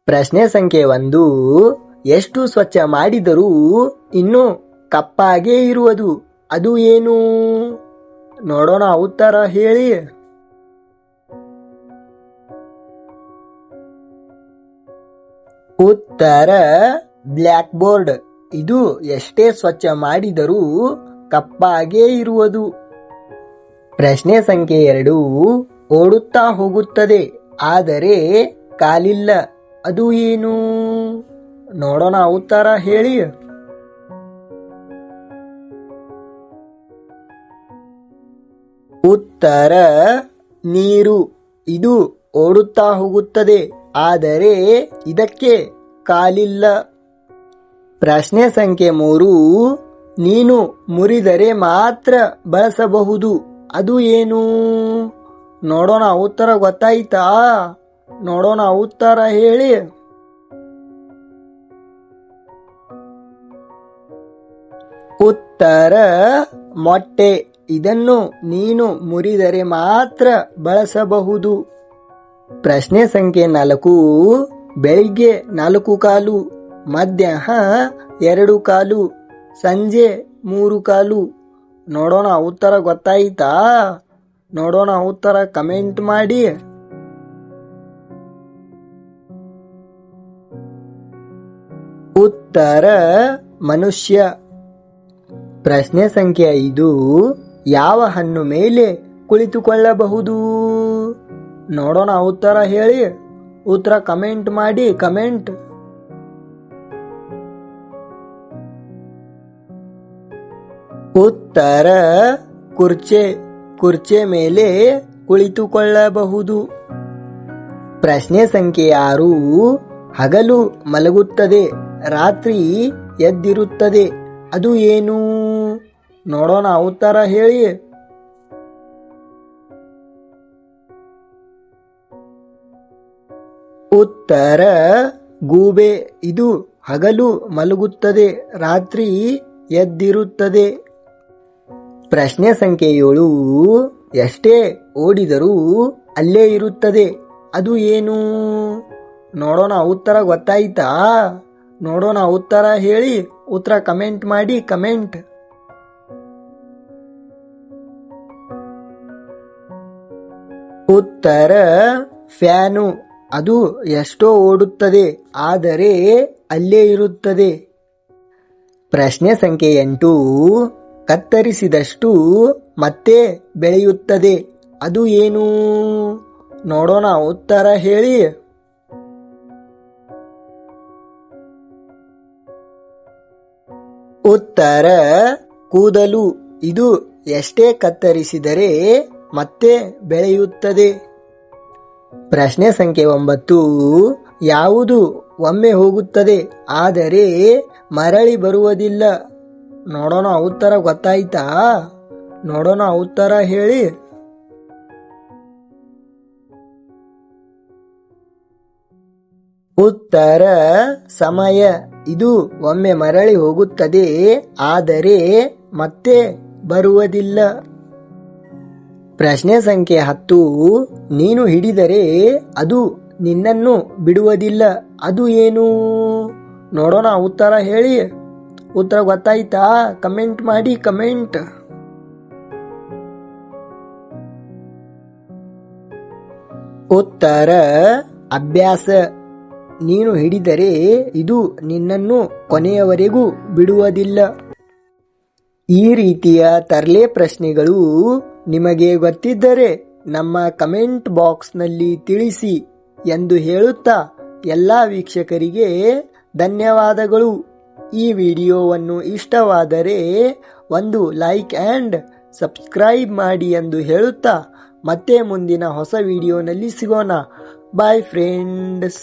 ಪ್ರಶ್ನೆ ಸಂಖ್ಯೆ 1. ಎಷ್ಟು ಸ್ವಚ್ಛ ಮಾಡಿದರೂ ಇನ್ನೂ ಕಪ್ಪಾಗೇ ಇರುವುದು, ಅದು ಏನು? ನೋಡೋಣ, ಉತ್ತರ ಹೇಳಿ. ಉತ್ತರ ಬ್ಲ್ಯಾಕ್ ಬೋರ್ಡ್. ಇದು ಎಷ್ಟೇ ಸ್ವಚ್ಛ ಮಾಡಿದರೂ ಕಪ್ಪಾಗೇ ಇರುವುದು. ಪ್ರಶ್ನೆ ಸಂಖ್ಯೆ 2. ಓಡುತ್ತಾ ಹೋಗುತ್ತದೆ ಆದರೆ ಕಾಲಿಲ್ಲ, ಅದು ಏನು? ನೋಡೋಣ, ಉತ್ತರ ಹೇಳಿ. ಉತ್ತರ ನೀರು. ಇದು ಓಡುತ್ತಾ ಹೋಗುತ್ತದೆ ಆದರೆ ಇದಕ್ಕೆ ಕಾಲಿಲ್ಲ. ಪ್ರಶ್ನೆ ಸಂಖ್ಯೆ 3. ನೀನು ಮುರಿದರೆ ಮಾತ್ರ ಬಳಸಬಹುದು, ಅದು ಏನು? ನೋಡೋಣ, ಉತ್ತರ ಗೊತ್ತಾಯ್ತಾ? ನೋಡೋಣ, ಉತ್ತರ ಹೇಳಿ. ಉತ್ತರ ಮೊಟ್ಟೆ. ಇದನ್ನು ನೀನು ಮುರಿದರೆ ಮಾತ್ರ ಬಳಸಬಹುದು. ಪ್ರಶ್ನೆ ಸಂಖ್ಯೆ 4. ಬೆಳಿಗ್ಗೆ 4 ಕಾಲು, ಮಧ್ಯಾಹ್ನ 2 ಕಾಲು, ಸಂಜೆ 3 ಕಾಲು. ನೋಡೋಣ, ಉತ್ತರ ಗೊತ್ತಾಯ್ತಾ? ನೋಡೋಣ, ಉತ್ತರ ಕಮೆಂಟ್ ಮಾಡಿ. ಉತ್ತರ ಮನುಷ್ಯ. ಪ್ರಶ್ನೆ ಸಂಖ್ಯೆ 5. ಯಾವ ಹಣ್ಣು ಮೇಲೆ ಕುಳಿತುಕೊಳ್ಳಬಹುದು? ನೋಡೋಣ, ಉತ್ತರ ಹೇಳಿ. ಉತ್ತರ ಕಮೆಂಟ್ ಮಾಡಿ, ಕಮೆಂಟ್. ಉತ್ತರ ಕುರ್ಚೆ. ಕುರ್ಚೆ ಮೇಲೆ ಕುಳಿತುಕೊಳ್ಳಬಹುದು. ಪ್ರಶ್ನೆ ಸಂಖ್ಯೆ 6. ಹಗಲು ಮಲಗುತ್ತದೆ, ರಾತ್ರಿ ಎದ್ದಿರುತ್ತದೆ, ಅದು ಏನು? ನೋಡೋಣ, ಉತ್ತರ ಹೇಳಿ. ಉತ್ತರ ಗೂಬೆ. ಇದು ಹಗಲು ಮಲಗುತ್ತದೆ, ರಾತ್ರಿ ಎದ್ದಿರುತ್ತದೆ. ಪ್ರಶ್ನೆ ಸಂಖ್ಯೆ 7. ಎಷ್ಟೇ ಓಡಿದರೂ ಅಲ್ಲೇ ಇರುತ್ತದೆ, ಅದು ಏನು? ನೋಡೋಣ, ಉತ್ತರ ಗೊತ್ತಾಯ್ತಾ? ನೋಡೋಣ, ಉತ್ತರ ಹೇಳಿ. ಉತ್ತರ ಕಮೆಂಟ್ ಮಾಡಿ, ಕಮೆಂಟ್. ಉತ್ತರ ಫ್ಯಾನು. ಅದು ಎಷ್ಟೋ ಓಡುತ್ತದೆ ಆದರೆ ಅಲ್ಲೇ ಇರುತ್ತದೆ. ಪ್ರಶ್ನೆ ಸಂಖ್ಯೆ 8. ಕತ್ತರಿಸಿದಷ್ಟು ಮತ್ತೆ ಬೆಳೆಯುತ್ತದೆ, ಅದು ಏನು? ನೋಡೋಣ, ಉತ್ತರ ಹೇಳಿ. ಉತ್ತರ ಕೂದಲು. ಇದು ಎಷ್ಟೇ ಕತ್ತರಿಸಿದರೆ ಮತ್ತೆ ಬೆಳೆಯುತ್ತದೆ. ಪ್ರಶ್ನೆ ಸಂಖ್ಯೆ 9. ಯಾವುದು ಒಮ್ಮೆ ಹೋಗುತ್ತದೆ ಆದರೆ ಮರಳಿ ಬರುವುದಿಲ್ಲ? ನೋಡೋಣ, ಉತ್ತರ ಗೊತ್ತಾಯ್ತಾ? ನೋಡೋಣ, ಉತ್ತರ ಹೇಳಿ. ಉತ್ತರ ಸಮಯ. ಇದು ಒಮ್ಮೆ ಮರಳಿ ಹೋಗುತ್ತದೆ ಆದರೆ ಮತ್ತೆ ಬರುವುದಿಲ್ಲ. ಪ್ರಶ್ನೆ ಸಂಖ್ಯೆ 10. ನೀನು ಹಿಡಿದರೆ ಅದು ನಿನ್ನನ್ನು ಬಿಡುವುದಿಲ್ಲ, ಅದು ಏನು? ನೋಡೋಣ, ಉತ್ತರ ಹೇಳಿ. ಉತ್ತರ ಗೊತ್ತಾಯ್ತಾ? ಕಮೆಂಟ್ ಮಾಡಿ, ಕಮೆಂಟ್. ಉತ್ತರ ಅಭ್ಯಾಸ. ನೀನು ಹಿಡಿದರೆ ಇದು ನಿನ್ನನ್ನು ಕೊನೆಯವರೆಗೂ ಬಿಡುವುದಿಲ್ಲ. ಈ ರೀತಿಯ ತರಲೆ ಪ್ರಶ್ನೆಗಳು ನಿಮಗೆ ಗೊತ್ತಿದ್ದರೆ ನಮ್ಮ ಕಮೆಂಟ್ ಬಾಕ್ಸ್ನಲ್ಲಿ ತಿಳಿಸಿ ಎಂದು ಹೇಳುತ್ತಾ ಎಲ್ಲ ವೀಕ್ಷಕರಿಗೆ ಧನ್ಯವಾದಗಳು. ಈ ವಿಡಿಯೋವನ್ನು ಇಷ್ಟವಾದರೆ ಒಂದು ಲೈಕ್ ಆ್ಯಂಡ್ ಸಬ್ಸ್ಕ್ರೈಬ್ ಮಾಡಿ ಎಂದು ಹೇಳುತ್ತಾ ಮತ್ತೆ ಮುಂದಿನ ಹೊಸ ವಿಡಿಯೋನಲ್ಲಿ ಸಿಗೋಣ. Bye friends.